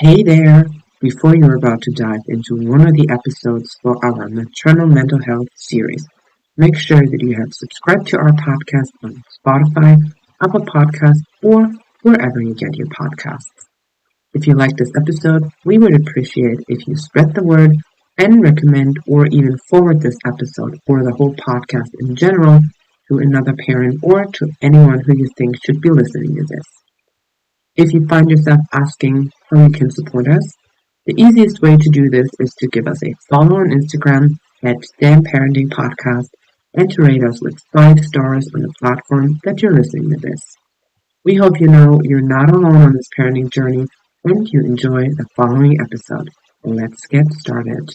Hey there! Before you're about to dive into one of the episodes for our maternal mental health series, make sure that you have subscribed to our podcast on Spotify, Apple Podcasts, or wherever you get your podcasts. If you like this episode, we would appreciate if you spread the word and recommend or even forward this episode or the whole podcast in general to another parent or to anyone who you think should be listening to this. If you find yourself asking how you can support us, the easiest way to do this is to give us a follow on Instagram at Stand Parenting Podcast and to rate us with 5 stars on the platform that you're listening to this. We hope you know you're not alone on this parenting journey and you enjoy the following episode. Let's get started.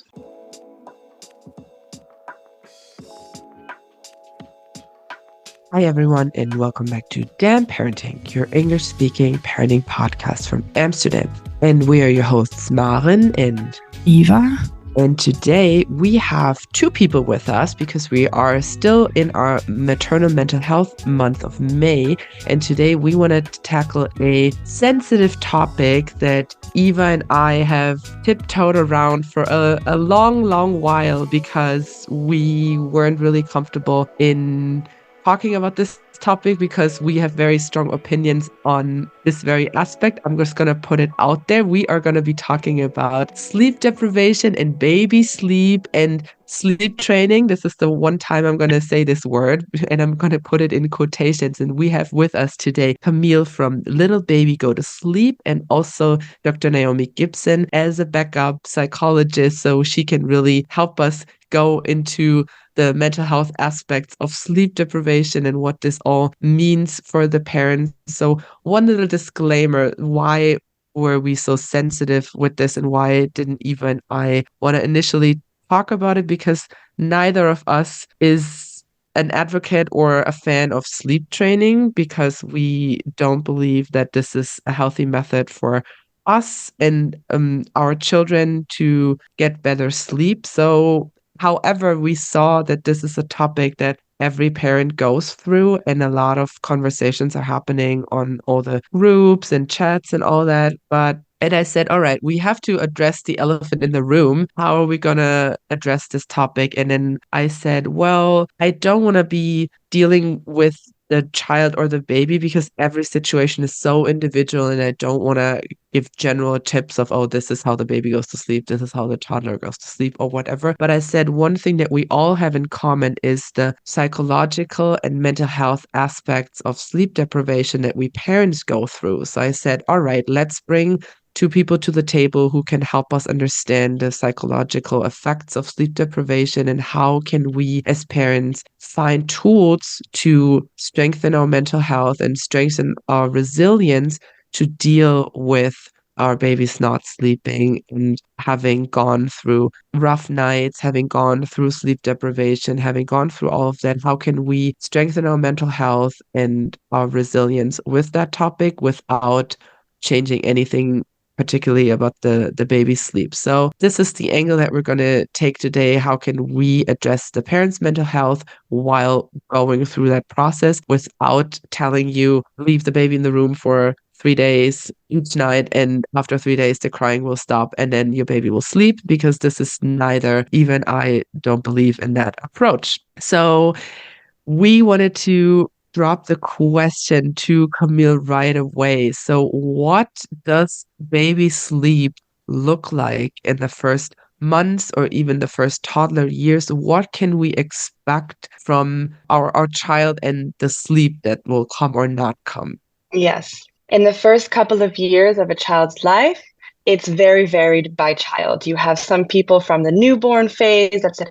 Hi, everyone, and welcome back to Damn Parenting, your English speaking parenting podcast from Amsterdam. And we are your hosts, Maren and Eva. And today we have two people with us because we are still in our maternal mental health month of May. And today we want to tackle a sensitive topic that Eva and I have tiptoed around for a long while because we weren't really comfortable in talking about this topic because we have very strong opinions on this very aspect. I'm just going to put it out there. We are going to be talking about sleep deprivation and baby sleep and sleep training. This is the one time I'm going to say this word and I'm going to put it in quotations. And we have with us today Camille from Little Baby Go to Sleep and also Dr. Naomi Gibson as a backup psychologist. So she can really help us go into the mental health aspects of sleep deprivation and what this all means for the parents. So one little disclaimer, why were we so sensitive with this and why didn't even I want to initially talk about it? Because neither of us is an advocate or a fan of sleep training because we don't believe that this is a healthy method for us and our children to get better sleep. So however, we saw that this is a topic that every parent goes through, and a lot of conversations are happening on all the groups and chats and all that. And I said, all right, we have to address the elephant in the room. How are we going to address this topic? And then I said, well, I don't want to be dealing with the child or the baby because every situation is so individual and I don't want to give general tips of, oh, this is how the baby goes to sleep, this is how the toddler goes to sleep or whatever. But I said one thing that we all have in common is the psychological and mental health aspects of sleep deprivation that we parents go through. So I said, all right, let's bring two people to the table who can help us understand the psychological effects of sleep deprivation and how can we as parents find tools to strengthen our mental health and strengthen our resilience to deal with our babies not sleeping and having gone through rough nights, having gone through sleep deprivation, having gone through all of that. How can we strengthen our mental health and our resilience with that topic without changing anything particularly about the baby sleep. So this is the angle that we're going to take today. How can we address the parents' mental health while going through that process without telling you leave the baby in the room for 3 days each night, and after 3 days the crying will stop and then your baby will sleep, because this is neither, even I don't believe in that approach. So we wanted to drop the question to Camille right away. So what does baby sleep look like in the first months or even the first toddler years? What can we expect from our child and the sleep that will come or not come? Yes. In the first couple of years of a child's life, it's very varied by child. You have some people from the newborn phase that said,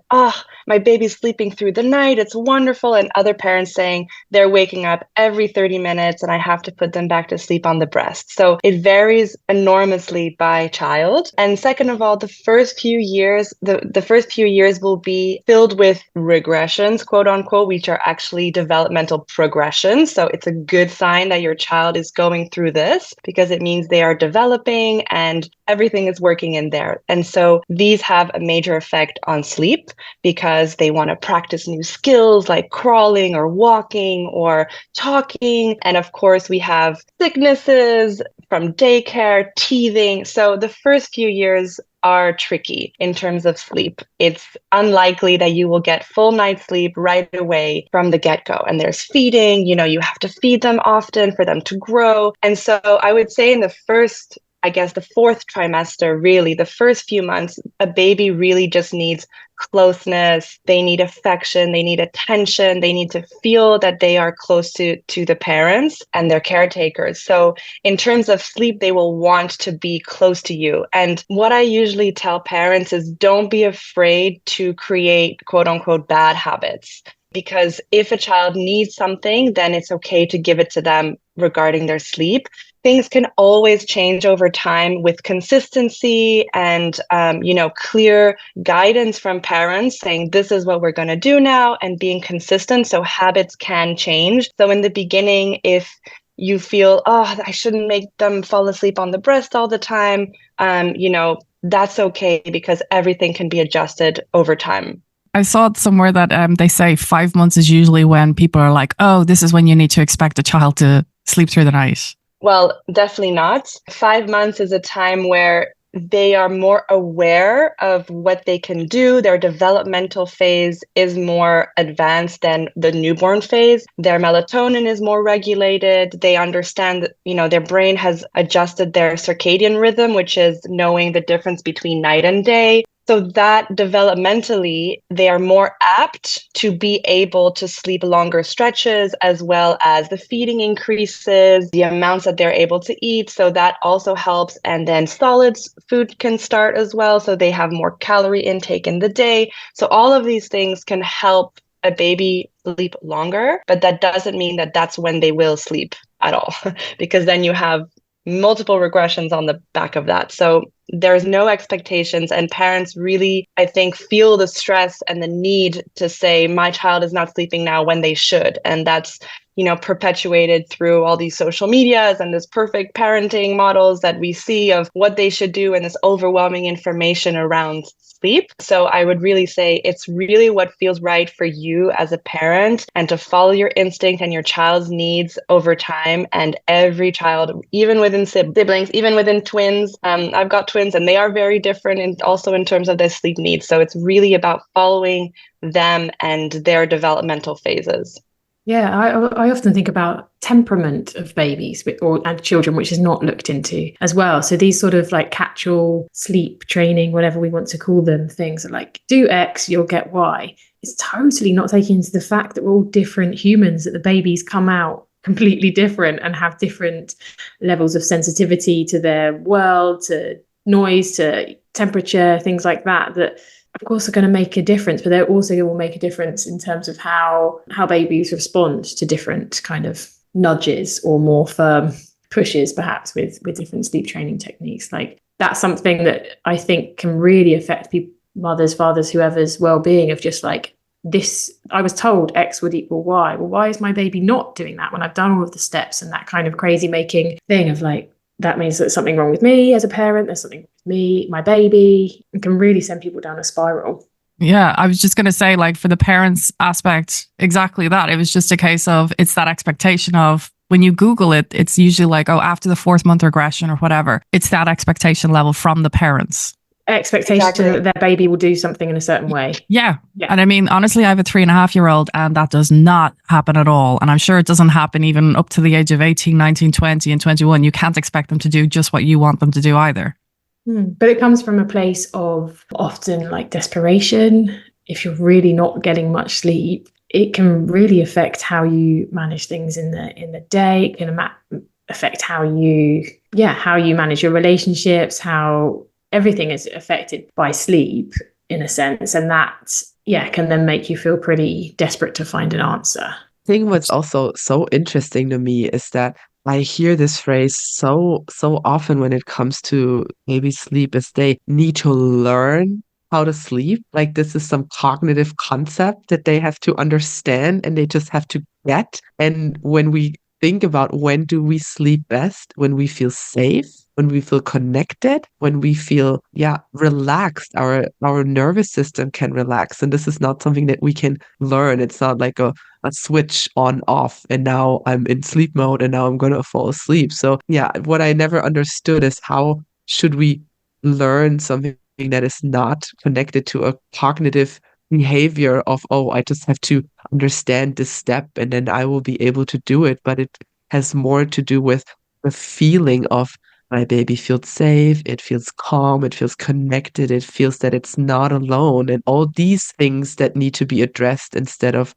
my baby's sleeping through the night, it's wonderful. And other parents saying they're waking up every 30 minutes and I have to put them back to sleep on the breast. So it varies enormously by child. And second of all, the first few years will be filled with regressions, quote unquote, which are actually developmental progressions. So it's a good sign that your child is going through this because it means they are developing and everything is working in there. And so these have a major effect on sleep because they want to practice new skills like crawling or walking or talking. And of course, we have sicknesses from daycare, teething. So the first few years are tricky in terms of sleep. It's unlikely that you will get full night's sleep right away from the get-go. And there's feeding, you have to feed them often for them to grow. And so I would say in the first, I guess the fourth trimester, really, the first few months, a baby really just needs closeness. They need affection. They need attention. They need to feel that they are close to the parents and their caretakers. So in terms of sleep, they will want to be close to you. And what I usually tell parents is don't be afraid to create quote unquote bad habits. Because if a child needs something, then it's okay to give it to them regarding their sleep. Things can always change over time with consistency and, clear guidance from parents saying, this is what we're going to do now, and being consistent. So habits can change. So in the beginning, if you feel, oh, I shouldn't make them fall asleep on the breast all the time, that's okay because everything can be adjusted over time. I saw it somewhere that they say 5 months is usually when people are like, oh, this is when you need to expect a child to sleep through the night. Well, definitely not. 5 months is a time where they are more aware of what they can do. Their developmental phase is more advanced than the newborn phase. Their melatonin is more regulated. They understand that, their brain has adjusted their circadian rhythm, which is knowing the difference between night and day. So that developmentally, they are more apt to be able to sleep longer stretches, as well as the feeding increases, the amounts that they're able to eat. So that also helps. And then solids food can start as well. So they have more calorie intake in the day. So all of these things can help a baby sleep longer, but that doesn't mean that that's when they will sleep at all, because then you have multiple regressions on the back of that. So there's no expectations, and parents really, I think, feel the stress and the need to say, my child is not sleeping now when they should. And that's, perpetuated through all these social medias and this perfect parenting models that we see of what they should do and this overwhelming information around sleep. So I would really say it's really what feels right for you as a parent, and to follow your instinct and your child's needs over time. And every child, even within siblings, even within twins, I've got twins and they are very different, and also in terms of their sleep needs. So it's really about following them and their developmental phases. Yeah, I often think about temperament of babies and children, which is not looked into as well. So these sort of like catch-all sleep training, whatever we want to call them, things like do X, you'll get Y. It's totally not taking into the fact that we're all different humans, that the babies come out completely different and have different levels of sensitivity to their world, to noise, to temperature, things like that, that of course are going to make a difference, but they also will make a difference in terms of how babies respond to different kind of nudges or more firm pushes, perhaps with different sleep training techniques. Like that's something that I think can really affect people, mothers, fathers, whoever's well-being, of just like, this, I was told X would equal Y. Well, why is my baby not doing that when I've done all of the steps? And that kind of crazy making thing of like, that means there's something wrong with me as a parent, there's something wrong with me, my baby. It can really send people down a spiral. Yeah, I was just going to say, like, for the parents aspect, exactly that. It was just a case of, it's that expectation of, when you Google it, it's usually like, oh, after the 4th month regression or whatever. It's that expectation level from the parents. Expectation that their baby will do something in a certain way. Yeah. And I mean, honestly, I have a 3.5-year-old and that does not happen at all. And I'm sure it doesn't happen even up to the age of 18, 19, 20 and 21. You can't expect them to do just what you want them to do either. But it comes from a place of often like desperation. If you're really not getting much sleep, it can really affect how you manage things in the day. It can affect how you manage your relationships, how everything is affected by sleep in a sense. And that, can then make you feel pretty desperate to find an answer. I think what's also so interesting to me is that I hear this phrase so often when it comes to baby sleep, is they need to learn how to sleep. Like this is some cognitive concept that they have to understand and they just have to get. And when we think about when do we sleep best, when we feel safe, when we feel connected, when we feel, relaxed, our nervous system can relax. And this is not something that we can learn. It's not like a switch on off and now I'm in sleep mode and now I'm going to fall asleep. So yeah, what I never understood is how should we learn something that is not connected to a cognitive behavior of, oh, I just have to understand this step and then I will be able to do it. But it has more to do with the feeling of my baby feels safe, it feels calm, it feels connected, it feels that it's not alone, and all these things that need to be addressed instead of,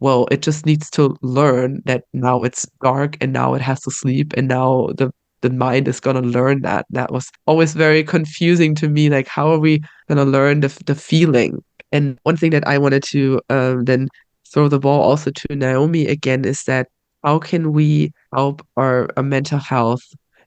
well, it just needs to learn that now it's dark and now it has to sleep and now the mind is going to learn that. That was always very confusing to me. Like, how are we going to learn the feeling? And one thing that I wanted to then throw the ball also to Naomi again is that how can we help our mental health,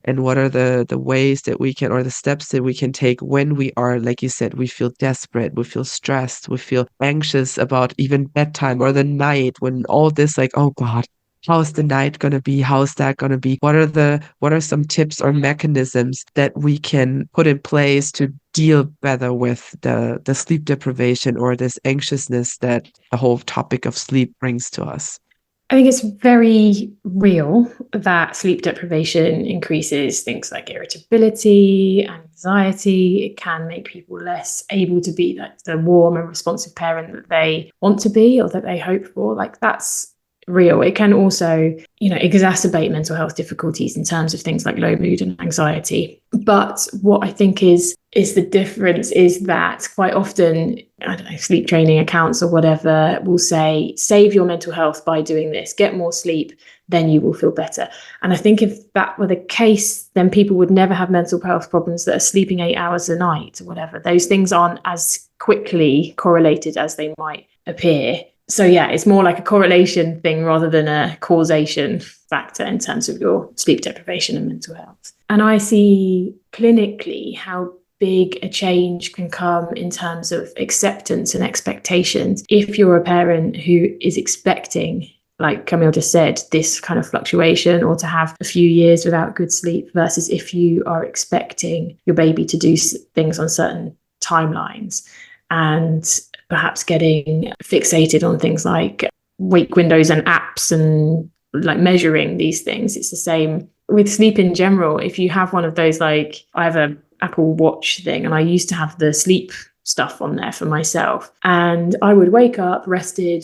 and what are the ways that we can, or the steps that we can take when we are, like you said, we feel desperate, we feel stressed, we feel anxious about even bedtime or the night, when all this, like, oh God, how's the night gonna be? How's that gonna be? What are some tips or mechanisms that we can put in place to deal better with the sleep deprivation or this anxiousness that the whole topic of sleep brings to us? I think it's very real that sleep deprivation increases things like irritability, anxiety. It can make people less able to be like the warm and responsive parent that they want to be or that they hope for. Like, that's real. It can also, exacerbate mental health difficulties in terms of things like low mood and anxiety. But what I think is the difference is that quite often, I don't know, sleep training accounts or whatever will say, save your mental health by doing this, get more sleep, then you will feel better. And I think if that were the case, then people would never have mental health problems that are sleeping 8 hours a night or whatever. Those things aren't as quickly correlated as they might appear. So yeah, it's more like a correlation thing rather than a causation factor in terms of your sleep deprivation and mental health. And I see clinically how big a change can come in terms of acceptance and expectations if you're a parent who is expecting, like Camille just said, this kind of fluctuation or to have a few years without good sleep, versus if you are expecting your baby to do things on certain timelines and perhaps getting fixated on things like wake windows and apps and like measuring these things. It's the same with sleep in general. If you have one of those, like I have a Apple Watch thing and I used to have the sleep stuff on there for myself, and I would wake up rested,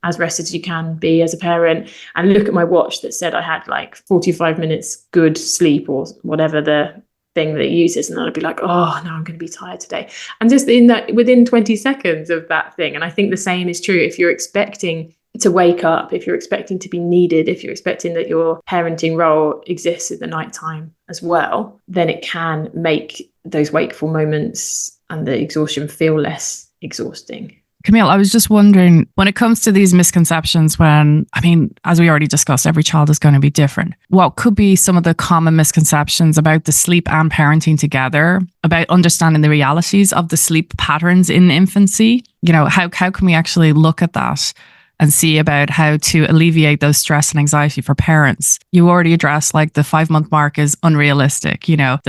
as rested as you can be as a parent, and look at my watch that said I had like 45 minutes good sleep or whatever the thing that it uses, and then I'd be like, oh no, I'm going to be tired today, and just in that within 20 seconds of that thing. And I think the same is true if you're expecting to wake up, if you're expecting to be needed, if you're expecting that your parenting role exists at the nighttime as well, then it can make those wakeful moments and the exhaustion feel less exhausting. Camille, I was just wondering, when it comes to these misconceptions, as we already discussed, every child is going to be different. What could be some of the common misconceptions about the sleep and parenting together, about understanding the realities of the sleep patterns in infancy? How can we actually look at that and see about how to alleviate those stress and anxiety for parents? You already addressed like the 5-month mark is unrealistic. You're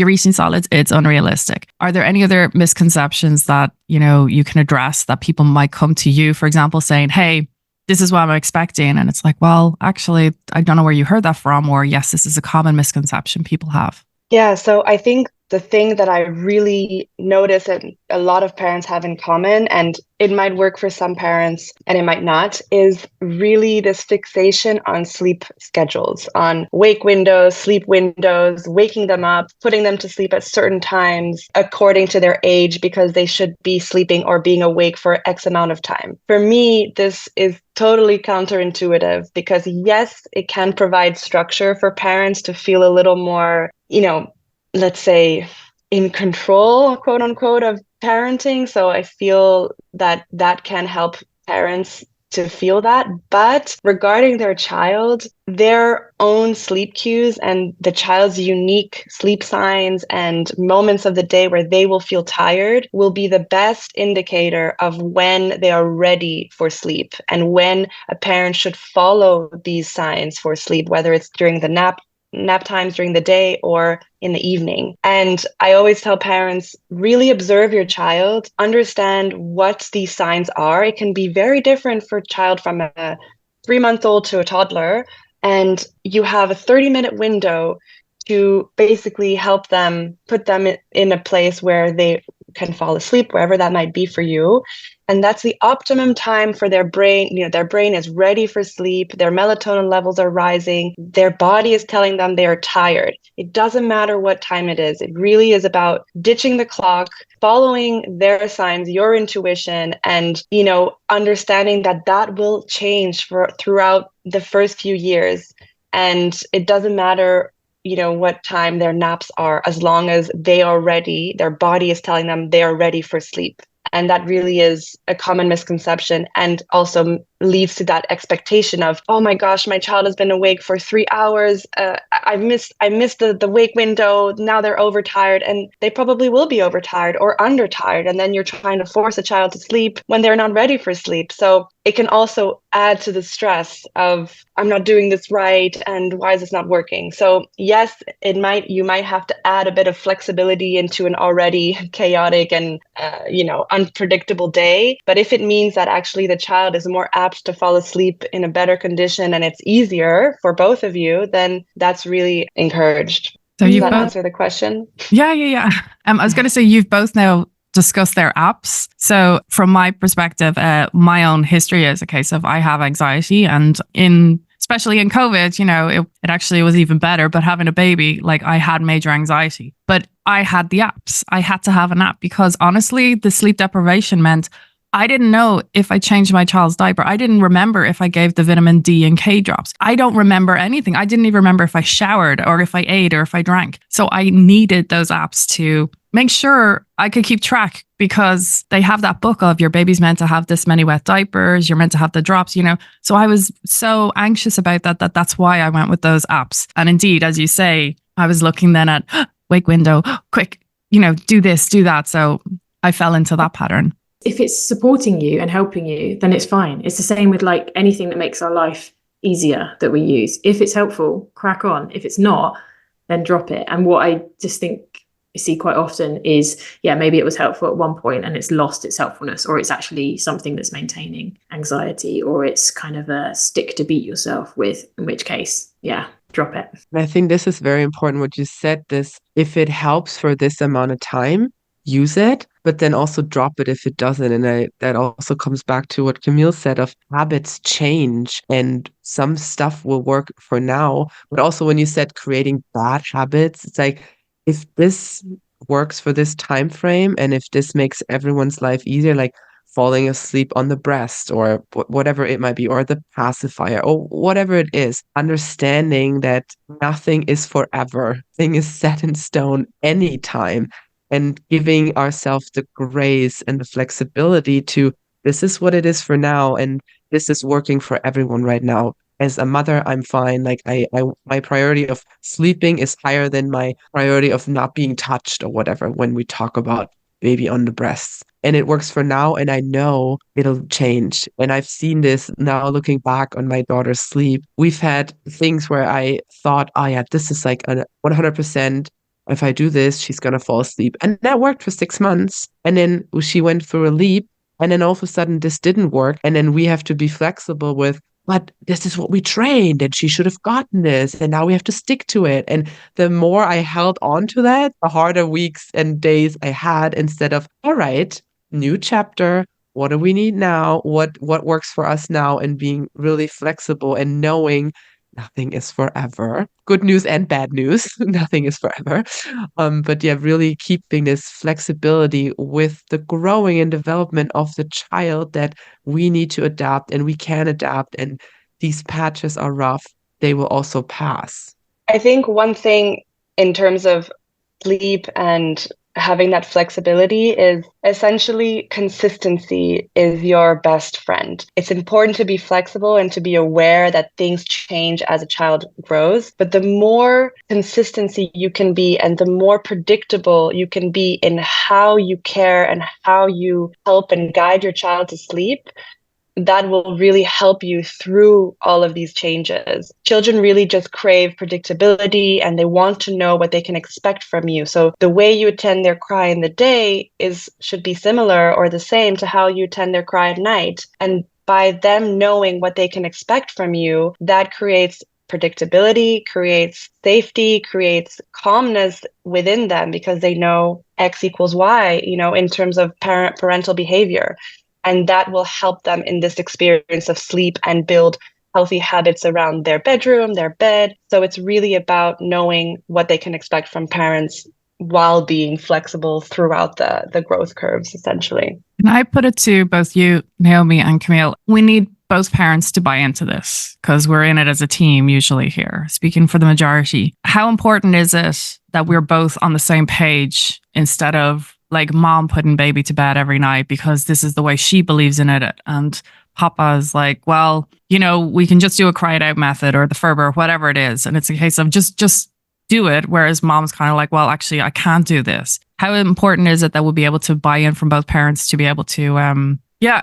eating solids, it's unrealistic. Are there any other misconceptions that, you can address that people might come to you, for example, saying, hey, this is what I'm expecting? And it's like, well, actually, I don't know where you heard that from, or yes, this is a common misconception people have. Yeah, so I think the thing that I really notice and a lot of parents have in common, and it might work for some parents and it might not, is really this fixation on sleep schedules, on wake windows, sleep windows, waking them up, putting them to sleep at certain times according to their age because they should be sleeping or being awake for X amount of time. For me, this is totally counterintuitive because yes, it can provide structure for parents to feel a little more, let's say, in control, quote unquote, of parenting. So I feel that can help parents to feel that. But regarding their child, their own sleep cues and the child's unique sleep signs and moments of the day where they will feel tired will be the best indicator of when they are ready for sleep and when a parent should follow these signs for sleep, whether it's during the nap nap times during the day or in the evening. And I always tell parents, really observe your child, understand what these signs are. It can be very different for a child from a 3-month-old to a toddler. And you have a 30-minute window to basically help them, put them in a place where they can fall asleep, wherever that might be for you. And that's the optimum time for their brain. Their brain is ready for sleep. Their melatonin levels are rising. Their body is telling them they are tired. It doesn't matter what time it is. It really is about ditching the clock, following their signs, your intuition, and, understanding that will change throughout the first few years. And it doesn't matter what time their naps are, as long as they are ready, their body is telling them they are ready for sleep. And that really is a common misconception, and also leads to that expectation of, oh my gosh, my child has been awake for 3 hours. I missed the wake window. Now they're overtired, and they probably will be overtired or undertired. And then you're trying to force a child to sleep when they're not ready for sleep. So it can also add to the stress of, I'm not doing this right, and why is this not working? So yes, you might have to add a bit of flexibility into an already chaotic and unpredictable day. But if it means that actually the child is more apt to fall asleep in a better condition and it's easier for both of you, then that's really encouraged. So Does that answer the question? Yeah. I was going to say, you've both now discussed their apps. So from my perspective, my own history is a case of, I have anxiety, and especially in COVID, it actually was even better. But having a baby, like, I had major anxiety, but I had the apps. I had to have an app because honestly, the sleep deprivation meant I didn't know if I changed my child's diaper. I didn't remember if I gave the vitamin D and K drops. I don't remember anything. I didn't even remember if I showered or if I ate or if I drank. So I needed those apps to make sure I could keep track, because they have that book of, your baby's meant to have this many wet diapers, you're meant to have the drops, So I was so anxious about that's why I went with those apps. And indeed, as you say, I was looking then at wake window, quick, do this, do that. So I fell into that pattern. If it's supporting you and helping you, then it's fine. It's the same with like anything that makes our life easier that we use. If it's helpful, crack on. If it's not, then drop it. And what I just think I see quite often is, maybe it was helpful at one point and it's lost its helpfulness, or it's actually something that's maintaining anxiety, or it's kind of a stick to beat yourself with, in which case, drop it. And I think this is very important what you said, this, if it helps for this amount of time, use it, but then also drop it if it doesn't. And that also comes back to what Camille said of habits change, and some stuff will work for now. But also when you said creating bad habits, it's like, if this works for this time frame, and if this makes everyone's life easier, like falling asleep on the breast or whatever it might be, or the pacifier or whatever it is, understanding that nothing is forever, thing is set in stone anytime. And giving ourselves the grace and the flexibility to, this is what it is for now, and this is working for everyone right now. As a mother, I'm fine. Like my priority of sleeping is higher than my priority of not being touched or whatever when we talk about baby on the breasts. And it works for now, and I know it'll change. And I've seen this now looking back on my daughter's sleep. We've had things where I thought, this is like a 100%. If I do this, she's going to fall asleep. And that worked for 6 months. And then she went through a leap, and then all of a sudden this didn't work. And then we have to be flexible with, but this is what we trained, and she should have gotten this, and now we have to stick to it. And the more I held on to that, the harder weeks and days I had, instead of, all right, new chapter. What do we need now? What works for us now? And being really flexible and knowing nothing is forever. Good news and bad news. Nothing is forever. But really keeping this flexibility with the growing and development of the child, that we need to adapt, and we can adapt. And these patches are rough. They will also pass. I think one thing in terms of sleep and having that flexibility is essentially consistency is your best friend. It's important to be flexible and to be aware that things change as a child grows. But the more consistency you can be, and the more predictable you can be in how you care and how you help and guide your child to sleep, that will really help you through all of these changes. Children really just crave predictability and they want to know what they can expect from you. So the way you attend their cry in the day should be similar or the same to how you attend their cry at night. And by them knowing what they can expect from you, that creates predictability, creates safety, creates calmness within them because they know X equals Y, in terms of parental behavior. And that will help them in this experience of sleep and build healthy habits around their bedroom, their bed. So it's really about knowing what they can expect from parents while being flexible throughout the growth curves, essentially. And I put it to both you, Naomi, and Camille. We need both parents to buy into this because we're in it as a team usually here, speaking for the majority. How important is it that we're both on the same page instead of like mom putting baby to bed every night because this is the way she believes in it, and Papa's like, well, we can just do a cry it out method or the Ferber or whatever it is, and it's a case of just do it, whereas mom's kind of like, well, actually I can't do this. How important is it that we'll be able to buy in from both parents to be able to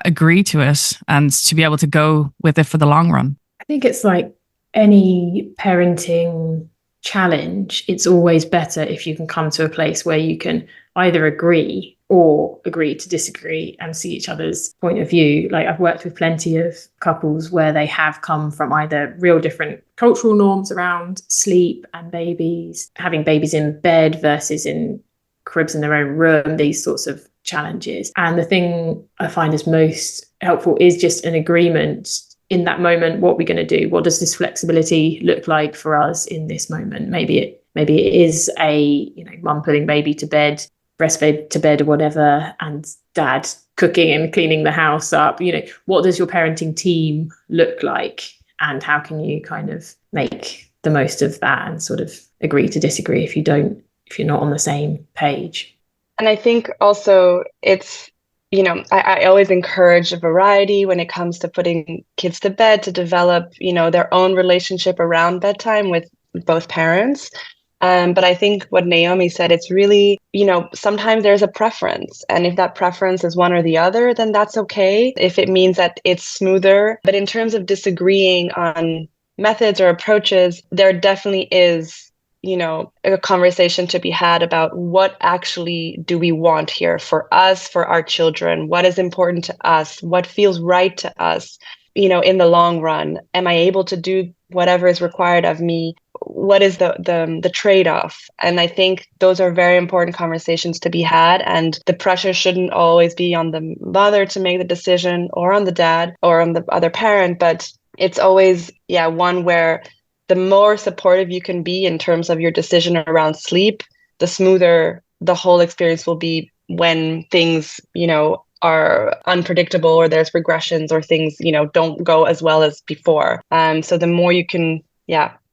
agree to it and to be able to go with it for the long run? I think it's like any parenting challenge, it's always better if you can come to a place where you can either agree or agree to disagree and see each other's point of view. Like I've worked with plenty of couples where they have come from either real different cultural norms around sleep and babies, having babies in bed versus in cribs in their own room, these sorts of challenges. And the thing I find is most helpful is just an agreement in that moment. What we're going to do? What does this flexibility look like for us in this moment? Maybe it is a mum putting baby to bed, breastfed to bed or whatever, and dad cooking and cleaning the house up. What does your parenting team look like, and how can you kind of make the most of that and sort of agree to disagree if you're not on the same page? And I think also it's, I always encourage a variety when it comes to putting kids to bed, to develop, their own relationship around bedtime with both parents. But I think what Naomi said, it's really, sometimes there's a preference. And if that preference is one or the other, then that's okay. If it means that it's smoother. But in terms of disagreeing on methods or approaches, there definitely is a conversation to be had about what actually do we want here for us, for our children, what is important to us, what feels right to us, in the long run. Am I able to do whatever is required of me? What is the trade-off? And I think those are very important conversations to be had. And the pressure shouldn't always be on the mother to make the decision or on the dad or on the other parent, but it's always, one where the more supportive you can be in terms of your decision around sleep, the smoother the whole experience will be when things, are unpredictable or there's regressions or things, don't go as well as before. So the more you can,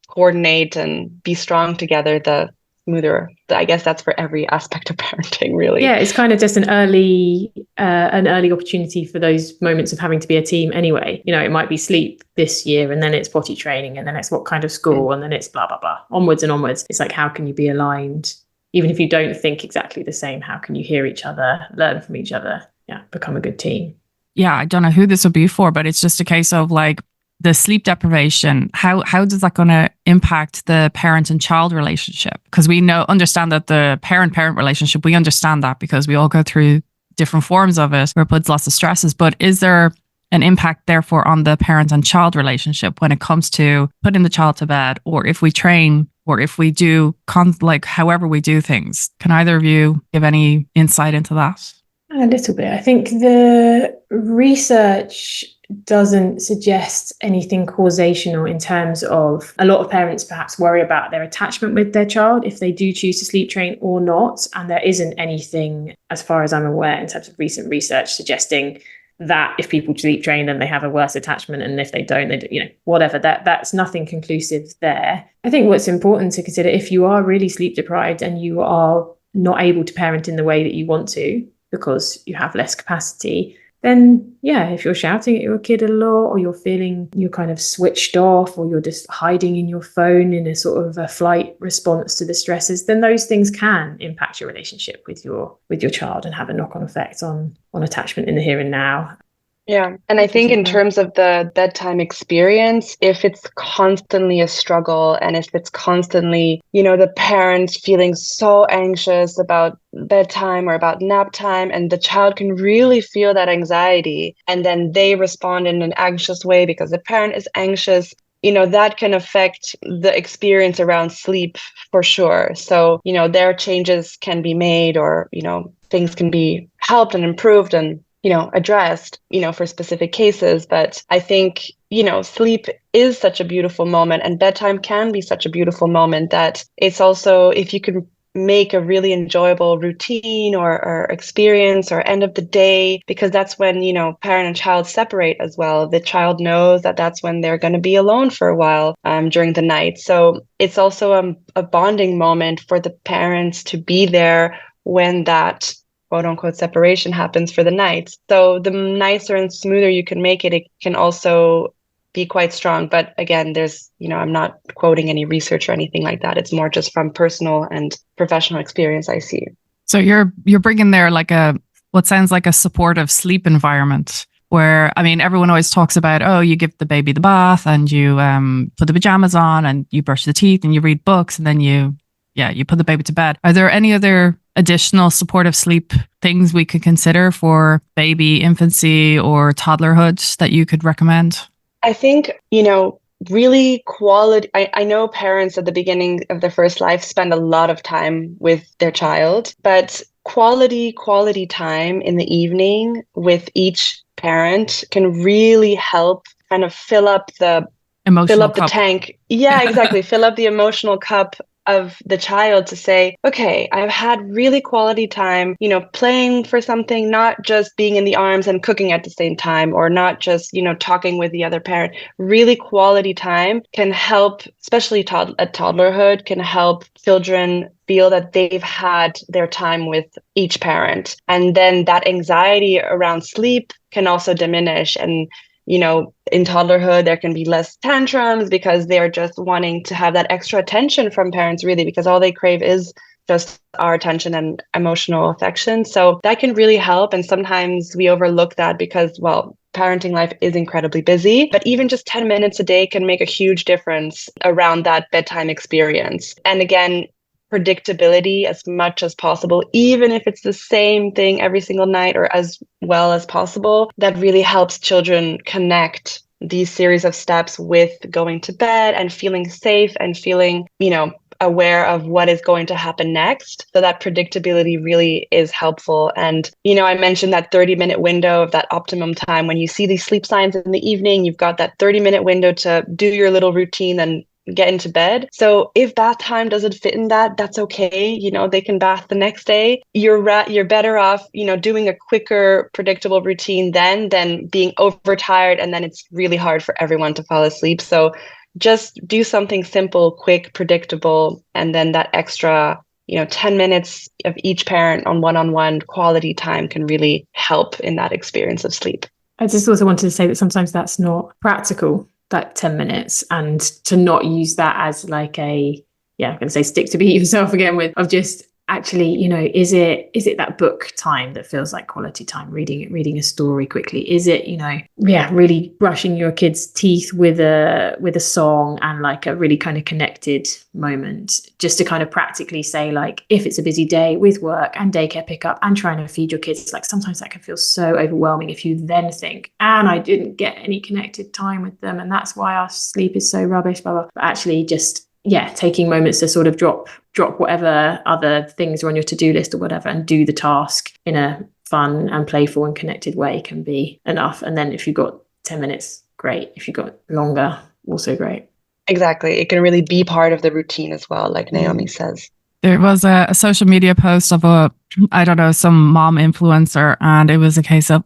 coordinate and be strong together, the smoother. I guess that's for every aspect of parenting, really. Yeah, it's kind of just an early opportunity for those moments of having to be a team anyway. It might be sleep this year, and then it's potty training, and then it's what kind of school, and then it's blah, blah, blah, onwards and onwards. It's like, how can you be aligned? Even if you don't think exactly the same, how can you hear each other, learn from each other? Yeah, become a good team. Yeah, I don't know who this will be for, but it's just a case of like, the sleep deprivation, how is that going to impact the parent and child relationship? Because we understand that the parent-parent relationship, we understand that because we all go through different forms of it where it puts lots of stresses. But is there an impact, therefore, on the parent and child relationship when it comes to putting the child to bed, or if we train, or if we do, however we do things? Can either of you give any insight into that? A little bit. I think the research doesn't suggest anything causational in terms of a lot of parents perhaps worry about their attachment with their child if they do choose to sleep train or not. And there isn't anything, as far as I'm aware, in terms of recent research suggesting that if people sleep train, then they have a worse attachment. And if they don't, they do, whatever, that's nothing conclusive there. I think what's important to consider, if you are really sleep deprived and you are not able to parent in the way that you want to because you have less capacity, then if you're shouting at your kid a lot, or you're feeling you're kind of switched off, or you're just hiding in your phone in a sort of a flight response to the stresses, then those things can impact your relationship with your child and have a knock-on effect on attachment in the here and now. Yeah. And I think in terms of the bedtime experience, if it's constantly a struggle and if it's constantly, the parents feeling so anxious about bedtime or about nap time, and the child can really feel that anxiety, and then they respond in an anxious way because the parent is anxious, that can affect the experience around sleep for sure. So, their changes can be made, or, things can be helped and improved and addressed, for specific cases. But I think, sleep is such a beautiful moment, and bedtime can be such a beautiful moment, that it's also, if you can make a really enjoyable routine or experience or end of the day, because that's when, parent and child separate as well. The child knows that that's when they're going to be alone for a while during the night. So it's also a bonding moment for the parents to be there when that quote unquote separation happens for the night. So the nicer and smoother you can make it, it can also be quite strong. But again, there's, I'm not quoting any research or anything like that. It's more just from personal and professional experience I see. So you're bringing there like what sounds like a supportive sleep environment where, I mean, everyone always talks about, oh, you give the baby the bath and you put the pajamas on and you brush the teeth and you read books and then you put the baby to bed. Are there any other additional supportive sleep things we could consider for baby infancy or toddlerhood that you could recommend? I think, really quality. I know parents at the beginning of their first life spend a lot of time with their child, but quality time in the evening with each parent can really help kind of fill up the tank. Yeah, exactly. Fill up the emotional cup of the child to say, okay, I've had really quality time, playing for something, not just being in the arms and cooking at the same time, or not just, talking with the other parent. Really quality time can help, especially at toddlerhood, can help children feel that they've had their time with each parent. And then that anxiety around sleep can also diminish. And in toddlerhood, there can be less tantrums because they're just wanting to have that extra attention from parents, really, because all they crave is just our attention and emotional affection. So that can really help. And sometimes we overlook that because, well, parenting life is incredibly busy, but even just 10 minutes a day can make a huge difference around that bedtime experience. And again, predictability as much as possible, even if it's the same thing every single night or as well as possible. That really helps children connect these series of steps with going to bed and feeling safe and feeling, aware of what is going to happen next. So that predictability really is helpful. And, I mentioned that 30-minute window of that optimum time. When you see these sleep signs in the evening, you've got that 30-minute window to do your little routine and get into bed. So if bath time doesn't fit in that, that's okay. They can bath the next day. You're better off, doing a quicker, predictable routine then than being overtired. And then it's really hard for everyone to fall asleep. So just do something simple, quick, predictable, and then that extra, 10 minutes of each parent on one-on-one quality time can really help in that experience of sleep. I just also wanted to say that sometimes that's not practical, that 10 minutes, and to not use that as like I'm going to say stick to beat yourself again with, of just actually, is it that book time that feels like quality time, reading a story quickly? Is it, really brushing your kid's teeth with a song and like a really kind of connected moment, just to kind of practically say, like, if it's a busy day with work and daycare pickup and trying to feed your kids, like sometimes that can feel so overwhelming if you then think, and I didn't get any connected time with them and that's why our sleep is so rubbish, blah, blah. But actually just taking moments to sort of drop whatever other things are on your to-do list or whatever and do the task in a fun and playful and connected way can be enough. And then if you've got 10 minutes, great. If you've got longer, also great. Exactly. It can really be part of the routine as well, like Naomi says. There was a social media post of some mom influencer, and it was a case of,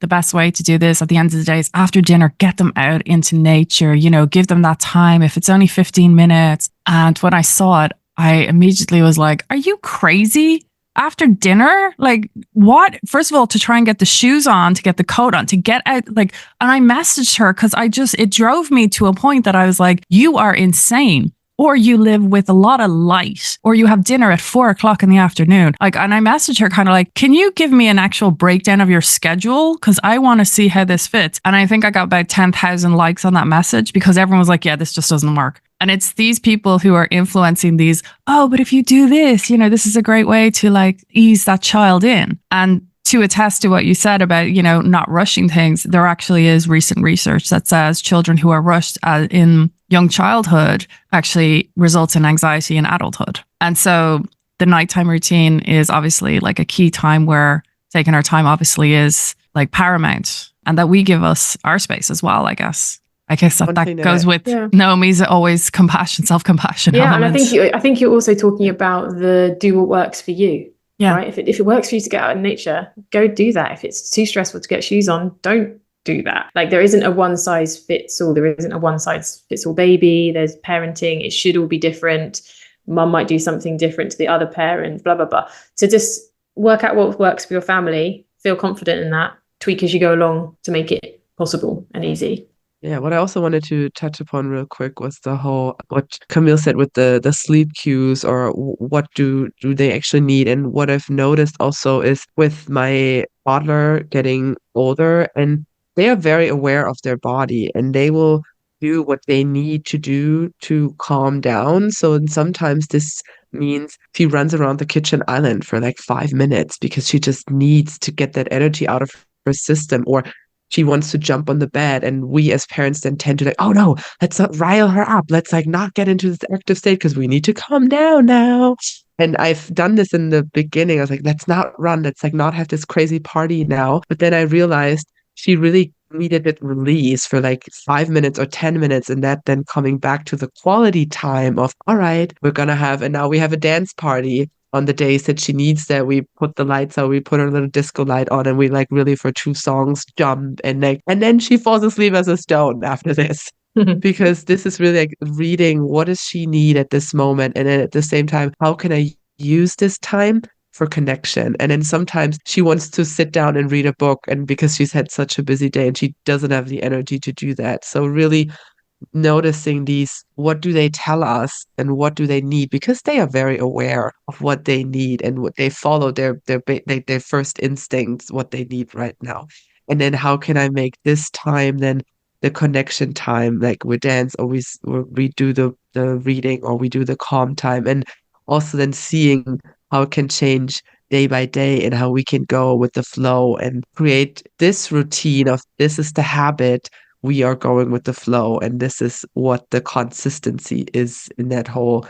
the best way to do this at the end of the day is after dinner, get them out into nature, give them that time. If it's only 15 minutes. And when I saw it, I immediately was like, are you crazy? After dinner? Like what? First of all, to try and get the shoes on, to get the coat on, to get out, and I messaged her because it drove me to a point that I was like, you are insane. or you live with a lot of light, or you have dinner at 4 o'clock in the afternoon. Like, and I messaged her kind of like, can you give me an actual breakdown of your schedule? Because I want to see how this fits. And I think I got about 10,000 likes on that message because everyone was like, yeah, this just doesn't work. And it's these people who are influencing these, oh, but if you do this, you know, this is a great way to like ease that child in. And to attest to what you said about, you know, not rushing things, there actually is recent research that says children who are rushed in young childhood actually results in anxiety in adulthood. And so the nighttime routine is obviously like a key time where taking our time obviously is like paramount, and that we give us our space as well, I guess. I guess that goes with Naomi's always compassion, self-compassion. Yeah, element. and I think you're also talking about the do what works for you. Yeah. Right. If it works for you to get out in nature, go do that. If it's too stressful to get shoes on, don't do that. Like, there isn't a one size fits all. There isn't a one size fits all baby. There's parenting. It should all be different. Mum might do something different to the other parent, blah, blah, blah. So just work out what works for your family. Feel confident in that. Tweak as you go along to make it possible and easy. Yeah, what I also wanted to touch upon real quick was the whole, what Camille said with the sleep cues, or what do they actually need. And what I've noticed also is with my toddler getting older, and they are very aware of their body, and they will do what they need to do to calm down. So sometimes this means she runs around the kitchen island for like 5 minutes because she just needs to get that energy out of her system, or she wants to jump on the bed, and we as parents then tend to like, oh no, let's not rile her up. Let's like not get into this active state because we need to calm down now. And I've done this in the beginning. I was like, let's not run. Let's like not have this crazy party now. But then I realized she really needed it release for like 5 minutes or 10 minutes. And that then coming back to the quality time of, all right, we're going to have, and now we have a dance party. On the days that she needs that, we put the lights out, we put her little disco light on, and we like really for 2 songs jump, and like, and then she falls asleep as a stone after this. Because this is really like reading, what does she need at this moment, and then at the same time, how can I use this time for connection? And then sometimes she wants to sit down and read a book, and because she's had such a busy day and she doesn't have the energy to do that. So really noticing these, what do they tell us and what do they need, because they are very aware of what they need, and what they follow their first instincts, what they need right now. And then how can I make this time then the connection time, like we dance, or we do the reading, or we do the calm time, and also then seeing how it can change day by day, and how we can go with the flow and create this routine of, this is the habit, we are going with the flow, and this is what the consistency is in that whole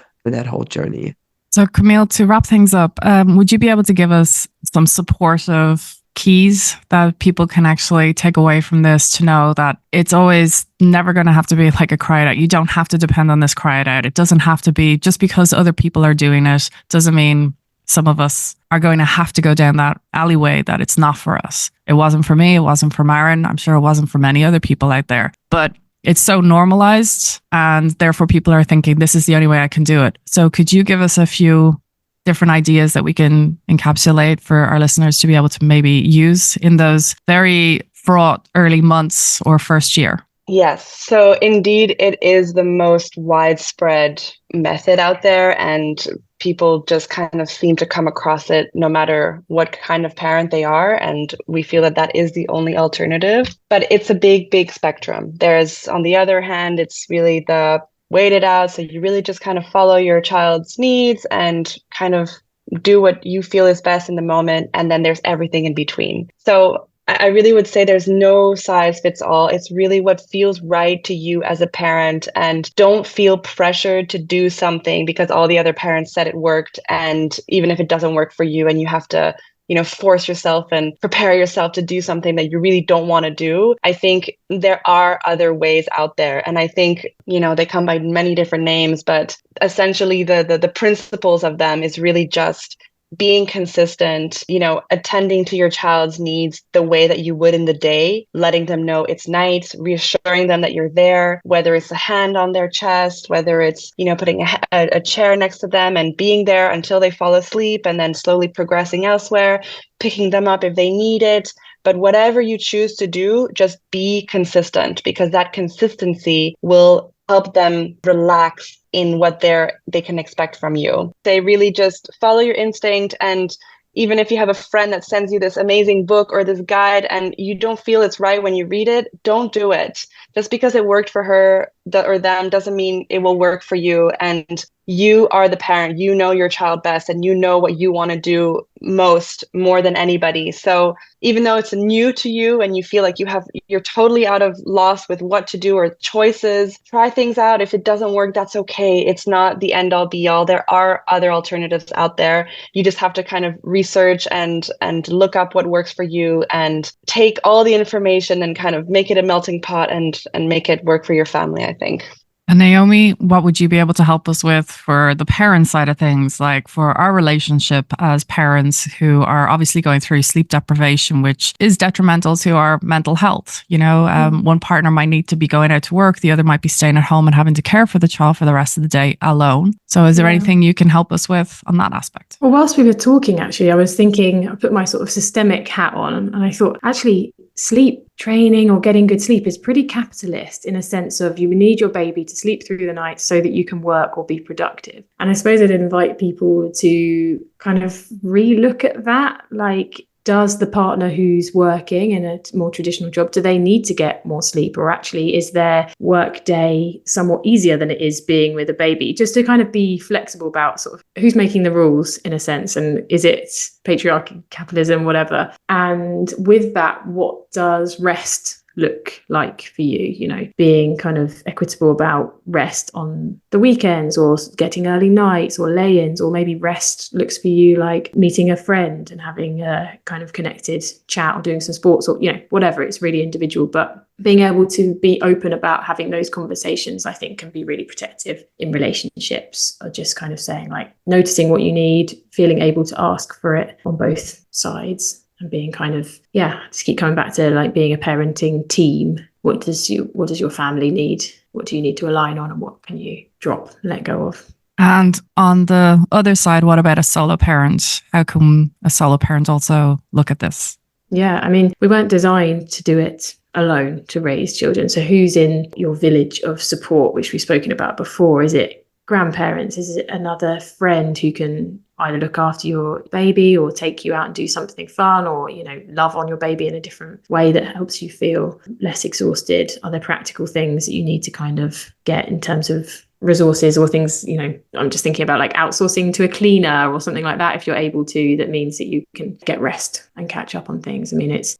journey. So Camille, to wrap things up, would you be able to give us some supportive keys that people can actually take away from this, to know that it's always never going to have to be like a cry it out? You don't have to depend on this cry it out. It doesn't have to be just because other people are doing it doesn't mean some of us are going to have to go down that alleyway that it's not for us. It wasn't for me. It wasn't for Maren. I'm sure it wasn't for many other people out there. But it's so normalized, and therefore people are thinking this is the only way I can do it. So could you give us a few different ideas that we can encapsulate for our listeners to be able to maybe use in those very fraught early months or first year? Yes. So indeed, it is the most widespread method out there, and people just kind of seem to come across it no matter what kind of parent they are. And we feel that that is the only alternative. But it's a big, big spectrum. There's, on the other hand, it's really the wait it out. So you really just kind of follow your child's needs and kind of do what you feel is best in the moment. And then there's everything in between. So I really would say there's no size fits all. It's really what feels right to you as a parent, and don't feel pressured to do something because all the other parents said it worked. And even if it doesn't work for you and you have to, force yourself and prepare yourself to do something that you really don't want to do, I think there are other ways out there. And I think, they come by many different names, but essentially the principles of them is really just being consistent, attending to your child's needs the way that you would in the day, letting them know it's night, reassuring them that you're there, whether it's a hand on their chest, whether it's, putting a chair next to them and being there until they fall asleep, and then slowly progressing elsewhere, picking them up if they need it. But whatever you choose to do, just be consistent, because that consistency will help them relax in what they can expect from you. They really just follow your instinct, and even if you have a friend that sends you this amazing book or this guide and you don't feel it's right when you read it, don't do it. Just because it worked for her or them doesn't mean it will work for you. And you are the parent. You know your child best, and you know what you want to do more than anybody. So even though it's new to you and you feel like you're totally out of loss with what to do or choices, try things out. If it doesn't work, that's okay. It's not the end all be all. There are other alternatives out there. You just have to kind of research and look up what works for you, and take all the information and kind of make it a melting pot and make it work for your family, I think. And Naomi, what would you be able to help us with for the parent side of things, like for our relationship as parents who are obviously going through sleep deprivation, which is detrimental to our mental health? One partner might need to be going out to work, the other might be staying at home and having to care for the child for the rest of the day alone. So is there anything you can help us with on that aspect? Well, whilst we were talking, actually, I was thinking, I put my sort of systemic hat on, and I thought, actually, sleep training or getting good sleep is pretty capitalist, in a sense of you need your baby to sleep through the night so that you can work or be productive. And I suppose I'd invite people to kind of relook at that. Like, does the partner who's working in a more traditional job, do they need to get more sleep? Or actually, is their work day somewhat easier than it is being with a baby? Just to kind of be flexible about sort of who's making the rules, in a sense, and is it patriarchy, capitalism, whatever? And with that, what does rest look like for you? Being kind of equitable about rest on the weekends, or getting early nights or lay-ins, or maybe rest looks for you like meeting a friend and having a kind of connected chat or doing some sports, or whatever. It's really individual, but being able to be open about having those conversations, I think, can be really protective in relationships. Or just kind of saying, like, noticing what you need, feeling able to ask for it on both sides, and being kind of, just keep coming back to like being a parenting team. What does your family need? What do you need to align on, and what can you drop, let go of? And on the other side, what about a solo parent? How can a solo parent also look at this? Yeah, I mean, we weren't designed to do it alone, to raise children. So who's in your village of support, which we've spoken about before? Is it grandparents? Is it another friend who can either look after your baby or take you out and do something fun, or love on your baby in a different way that helps you feel less exhausted? Are there practical things that you need to kind of get in terms of resources or things? I'm just thinking about like outsourcing to a cleaner or something like that, if you're able to. That means that you can get rest and catch up on things. I mean, it's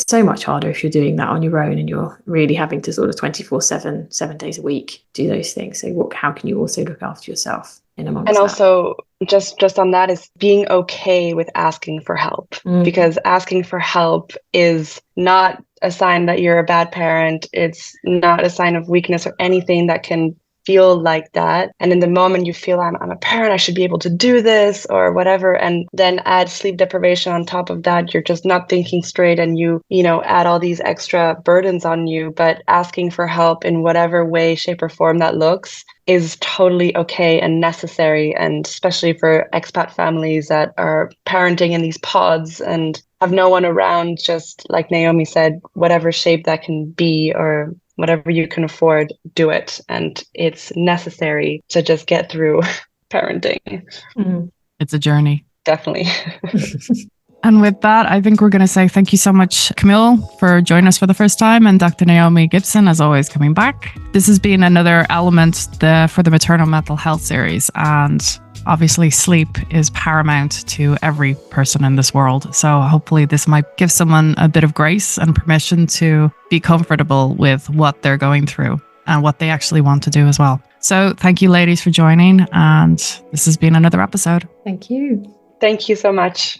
so much harder if you're doing that on your own and you're really having to sort of 24/7, 7 days a week do those things. So how can you also look after yourself in amongst and that? also just on that is being okay with asking for help, because asking for help is not a sign that you're a bad parent. It's not a sign of weakness or anything that can feel like that. And in the moment you feel I'm a parent, I should be able to do this or whatever, and then add sleep deprivation on top of that, you're just not thinking straight, and you add all these extra burdens on you. But asking for help in whatever way, shape or form that looks is totally okay and necessary, and especially for expat families that are parenting in these pods and have no one around, just like Naomi said, whatever shape that can be or whatever you can afford, do it. And it's necessary to just get through parenting. It's a journey. Definitely. And with that, I think we're going to say thank you so much, Camille, for joining us for the first time, and Dr. Naomi Gibson, as always, coming back. This has been another element for the Maternal Mental Health series, and obviously sleep is paramount to every person in this world. So hopefully this might give someone a bit of grace and permission to be comfortable with what they're going through and what they actually want to do as well. So thank you, ladies, for joining, and this has been another episode. Thank you. Thank you so much.